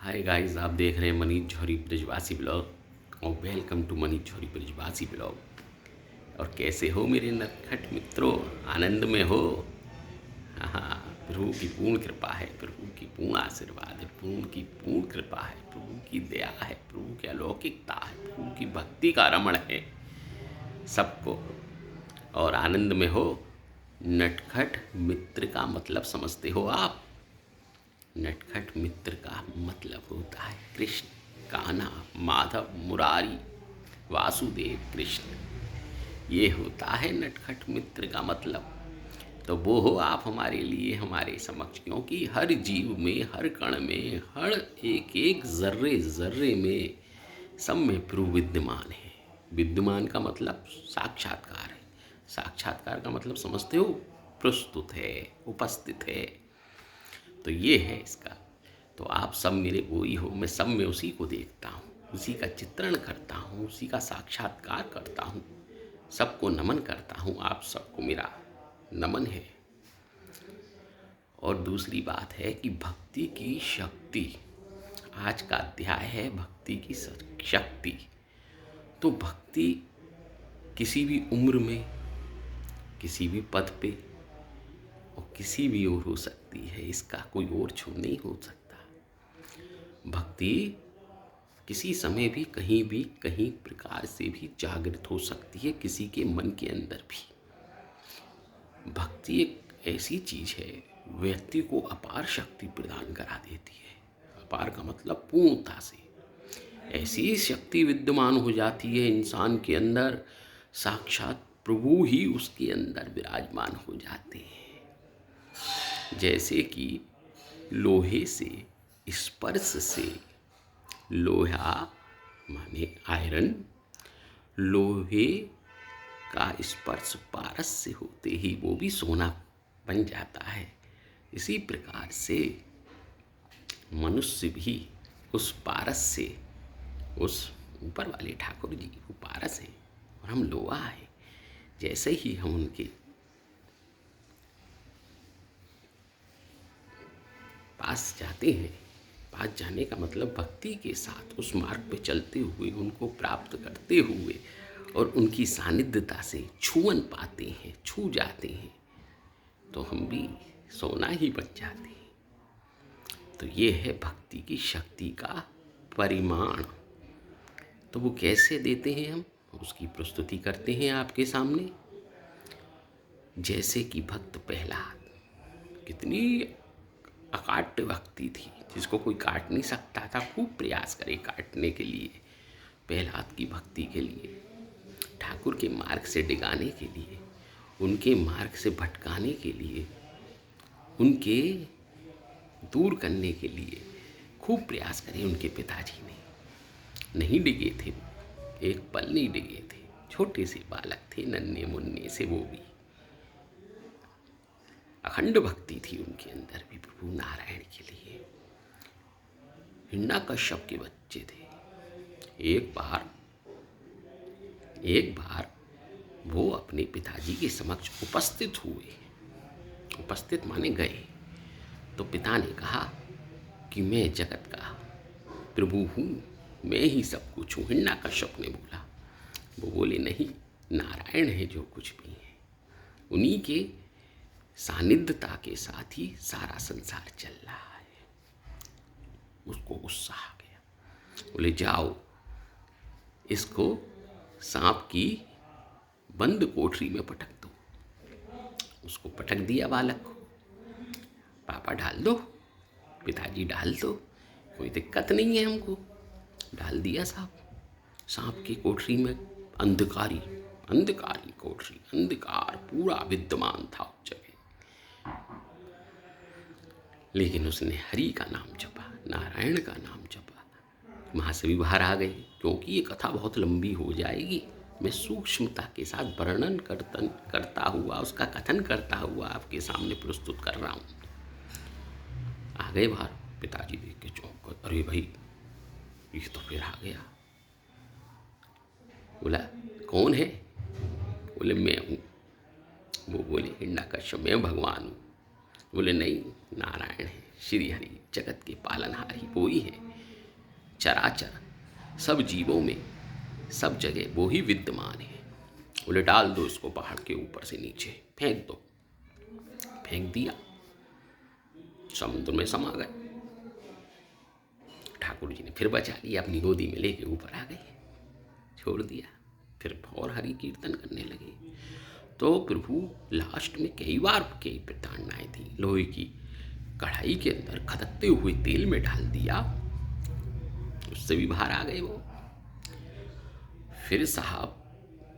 Hi guys, आप देख रहे हैं मनीष जौहरी ब्रिजवासी ब्लॉग और welcome to Manish Johari Brijwasi blog. और कैसे हो मेरे नटखट मित्रों, आनंद में हो? हाँ, प्रभु की पूर्ण कृपा है, प्रभु की पूर्ण आशीर्वाद है, प्रभु की पूर्ण कृपा है, प्रभु की दया है, प्रभु की अलौकिकता है, प्रभु की भक्ति का रमण है सबको। और आनंद में हो। नटखट मित्र का मतलब समझते हो आप? नटखट मित्र का मतलब होता है कृष्ण, कान्हा, माधव, मुरारी, वासुदेव, कृष्ण। ये होता है नटखट मित्र का मतलब। तो वो हो आप हमारे लिए, हमारे समक्ष, क्योंकि हर जीव में, हर कण में, हर एक एक जर्रे जर्रे में, सब में प्रभु विद्यमान है। विद्यमान का मतलब साक्षात्कार है। साक्षात्कार का मतलब समझते हो? प्रस्तुत है, उपस्थित है। तो ये है इसका। तो आप सब मेरे वही हो, मैं सब में उसी को देखता हूँ, उसी का चित्रण करता हूँ, उसी का साक्षात्कार करता हूँ, सबको नमन करता हूँ। आप सबको मेरा नमन है। और दूसरी बात है कि भक्ति की शक्ति, आज का अध्याय है भक्ति की शक्ति। तो भक्ति किसी भी उम्र में, किसी भी पद पे और किसी भी ओर हो सकती है, इसका कोई और छू नहीं हो सकता। भक्ति किसी समय भी, कहीं भी, कहीं प्रकार से भी जागृत हो सकती है, किसी के मन के अंदर भी। भक्ति एक ऐसी चीज है, व्यक्ति को अपार शक्ति प्रदान करा देती है। अपार का मतलब पूर्णता से। ऐसी शक्ति विद्यमान हो जाती है इंसान के अंदर, साक्षात प्रभु ही उसके अंदर विराजमान हो जाते हैं। जैसे कि लोहे से, स्पर्श से, लोहा माने आयरन, लोहे का स्पर्श पारस से होते ही वो भी सोना बन जाता है। इसी प्रकार से मनुष्य भी उस पारस से, उस ऊपर वाले ठाकुर जी वो पारस हैं और हम लोहा है। जैसे ही हम उनके पास जाते हैं, पास जाने का मतलब भक्ति के साथ उस मार्ग पे चलते हुए, उनको प्राप्त करते हुए और उनकी सानिध्यता से छुअन पाते हैं, छू जाते हैं, तो हम भी सोना ही बन जाते हैं। तो ये है भक्ति की शक्ति का परिमाण। तो वो कैसे देते हैं हम, उसकी प्रस्तुति करते हैं आपके सामने। जैसे कि भक्त प्रहलाद, कितनी अकाट्य भक्ति थी, जिसको कोई काट नहीं सकता था, खूब प्रयास करे काटने के लिए। प्रहलाद की भक्ति के लिए, ठाकुर के मार्ग से डिगाने के लिए, उनके मार्ग से भटकाने के लिए, उनके दूर करने के लिए खूब प्रयास करे। उनके पिताजी ने नहीं डिगे थे, एक पल नहीं डिगे थे, छोटे से बालक थे, नन्हे मुन्ने से। वो भी अखंड भक्ति थी उनके अंदर भी प्रभु नारायण के लिए। हिरण्यकश्यप के बच्चे थे। एक बार वो अपने पिताजी के समक्ष उपस्थित हुए। उपस्थित माने गए। तो पिता ने कहा कि मैं जगत का प्रभु हूँ, मैं ही सब कुछ हूँ। हिरण्यकश्यप ने बोला। वो बोले नहीं, नारायण है जो कुछ भी है, उन्हीं के सानिध्यता के साथ ही सारा संसार चल रहा है। उसको गुस्सा आ गया। बोले जाओ, इसको सांप की बंद कोठरी में पटक दो। उसको पटक दिया बालक को। पापा डाल दो, पिताजी डाल दो, कोई दिक्कत नहीं है हमको। डाल दिया सांप की कोठरी में। अंधकारी, अंधकारी कोठरी, अंधकार पूरा विद्यमान था उस जगह। लेकिन उसने हरि का नाम जपा, नारायण का नाम जपा। वहाँ से भी बाहर आ गए। क्योंकि ये कथा बहुत लंबी हो जाएगी, मैं सूक्ष्मता के साथ वर्णन करता हुआ, उसका कथन करता हुआ आपके सामने प्रस्तुत कर रहा हूँ। आ गए बाहर। पिताजी देख के चौंक कर, अरे भाई ये तो फिर आ गया। बोला कौन है? बोले मैं हूँ। वो बोले हिरण्यकश्यप, मैं भगवान हूँ। बोले नहीं, नारायण है, श्री हरि, जगत के पालनहारी वो ही है। चराचर सब जीवों में सब जगह वो ही विद्यमान है। बोले डाल दो इसको पहाड़ के ऊपर से नीचे, फेंक दो। फेंक दिया, समुद्र में समा गए। ठाकुर जी ने फिर बचा लिया, अपनी गोदी में लेके ऊपर आ गए, छोड़ दिया। फिर और हरि कीर्तन करने लगे। तो प्रभु लास्ट में कई बार कई प्रताड़नाएं थी। लोहे की कढ़ाई के अंदर खदकते हुए तेल में डाल दिया, उससे भी बाहर आ गए वो। फिर साहब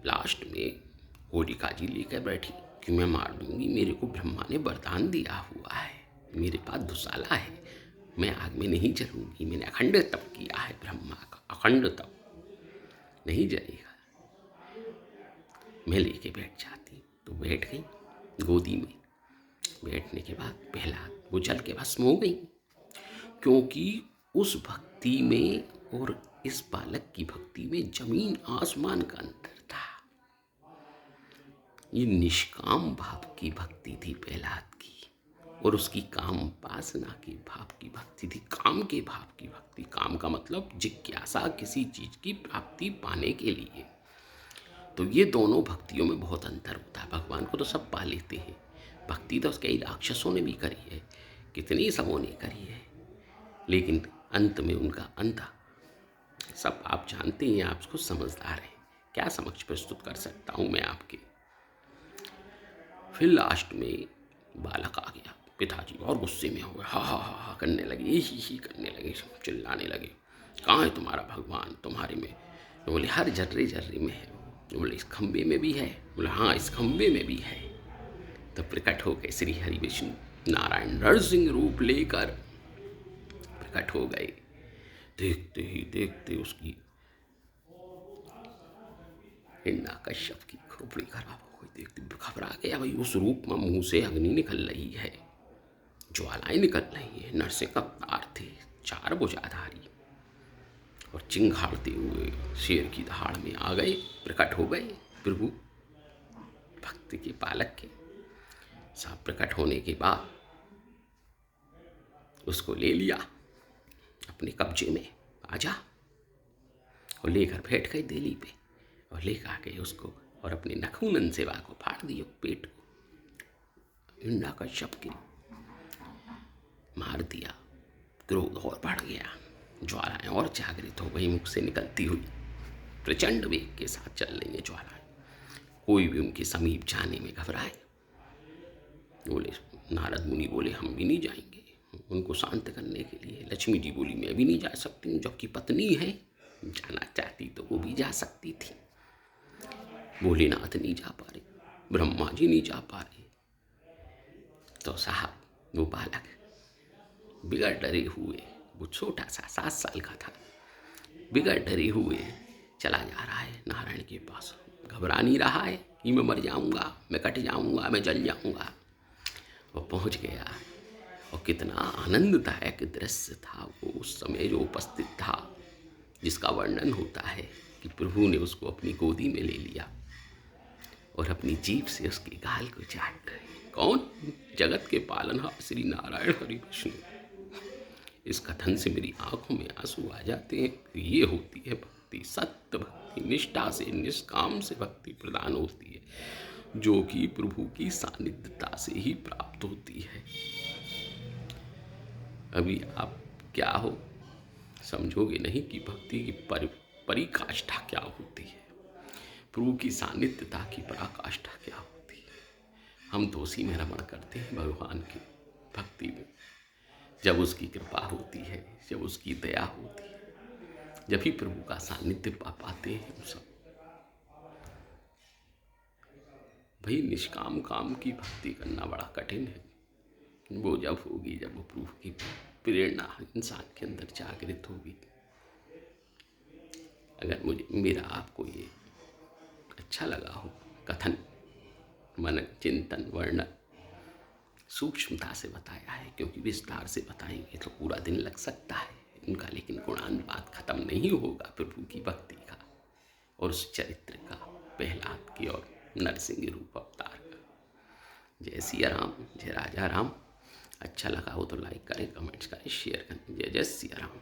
लास्ट में होलिका जी लेकर बैठी कि मैं मार दूंगी, मेरे को ब्रह्मा ने वरदान दिया हुआ है, मेरे पास दुशाला है, मैं आग में नहीं जलूंगी, मैंने अखंड तप किया है ब्रह्मा का, अखंड तप, नहीं जलेगा। मैं लेके बैठ जाती। तो बैठ गई गोदी में। बैठने के बाद पहला वो जल के भस्म हो गई, क्योंकि उस भक्ति में और इस बालक की भक्ति में जमीन आसमान का अंतर था। ये निष्काम भाव की भक्ति थी प्रहलाद की, और उसकी काम वासना के भाव की भक्ति थी, काम के भाव की भक्ति। काम का मतलब जिज्ञासा, किसी चीज की प्राप्ति पाने के लिए। तो ये दोनों भक्तियों में बहुत अंतर होता है। भगवान को तो सब पा लेते हैं, भक्ति तो कई राक्षसों ने भी करी है, कितनी सबों ने करी है, लेकिन अंत में उनका अंत सब आप जानते हैं, आप उसको समझदार हैं। क्या समक्ष प्रस्तुत कर सकता हूँ मैं आपके। फिर लास्ट में बालक आ गया, पिताजी और गुस्से में हो गए, हा हा हा हा करने लगे, ही करने लगे, चिल्लाने लगे, कहाँ है तुम्हारा भगवान, तुम्हारे में? तो बोले हर जर्रे जर्रे में है। तो बोले इस खम्भे में भी है? बोले हाँ इस खम्भे में भी है। तब प्रकट हो गए श्री हरि विष्णु नारायण, नरसिंह रूप लेकर प्रकट हो गए। देखते ही देखते उसकी हिरण्यकश्यप की खोपड़ी खराब हो गई। देखते घबरा गया, भाई उस रूप में मुंह से अग्नि निकल रही है, ज्वालाएं निकल रही है, नरसिंह अवतार थे, 4 भुजाधारी, और चिंघाड़ते हुए शेर की दहाड़ में आ गए, प्रकट हो गए प्रभु भक्त के पालक के। सब प्रकट होने के बाद उसको ले लिया अपने कब्जे में, आजा, और लेकर बैठ गए देली पे, और लेकर आ गए उसको, और अपने नखूनन सेवा को फाड़ दिए पेट को, हिरण्यकश्यप के मार दिया। क्रोध और बढ़ गया, ज्वालाएं और जागृत हो गई, मुख से निकलती हुई प्रचंड वेग के साथ चल रही है ज्वालाएं। कोई भी उनके समीप जाने में घबराए। बोले नारद मुनि बोले हम भी नहीं जाएंगे उनको शांत करने के लिए। लक्ष्मी जी बोली मैं भी नहीं जा सकती हूँ, जबकि पत्नी है, जाना चाहती तो वो भी जा सकती थी। भोलेनाथ नहीं जा पा रहे, ब्रह्मा जी नहीं जा पा रहे। तो साहब वो बालक बिगड़ डरे हुए, वो छोटा सा 7 साल का था, बिगड़ डरे हुए चला जा रहा है नारायण के पास। घबरा नहीं रहा है कि मैं मर जाऊंगा, मैं कट जाऊंगा, मैं जल जाऊंगा। वो पहुंच गया, और कितना आनंददायक दृश्य था वो उस समय जो उपस्थित था, जिसका वर्णन होता है कि प्रभु ने उसको अपनी गोदी में ले लिया और अपनी जीभ से उसके गाल को चाट रहे। कौन? जगत के पालनहार श्री नारायण हरि विष्णु। इस कथन से मेरी आंखों में आंसू आ जाते हैं। ये होती है भक्ति, सत्य भक्ति, निष्ठा से, निष्काम से भक्ति प्रदान होती है, जो कि प्रभु की सानिध्यता से ही प्राप्त होती है। अभी आप क्या हो समझोगे नहीं कि भक्ति की परिकाष्ठा क्या होती है, प्रभु की सानिध्यता की पराकाष्ठा क्या होती है। हम तो उसी में रमण करते हैं भगवान की भक्ति में, जब उसकी कृपा होती है, जब उसकी दया होती है, जब ही प्रभु का सानिध्य पा पाते हैं हम सब। भाई निष्काम काम की भक्ति करना बड़ा कठिन है। वो जब होगी जब वो प्रभु की प्रेरणा इंसान के अंदर जागृत होगी। अगर मुझे मेरा आपको ये अच्छा लगा हो कथन, मनन, चिंतन, वर्णन सूक्ष्मता से बताया है, क्योंकि विस्तार से बताएंगे तो पूरा दिन लग सकता है इनका, लेकिन गुणानुवाद खत्म नहीं होगा प्रभु की भक्ति का और उस चरित्र का, प्रहलाद की और नरसिंह रूप अवतार का। जय सिया राम, जय राजा राम। अच्छा लगा हो तो लाइक करें, कमेंट्स करें, शेयर करें। जय जय सिया राम।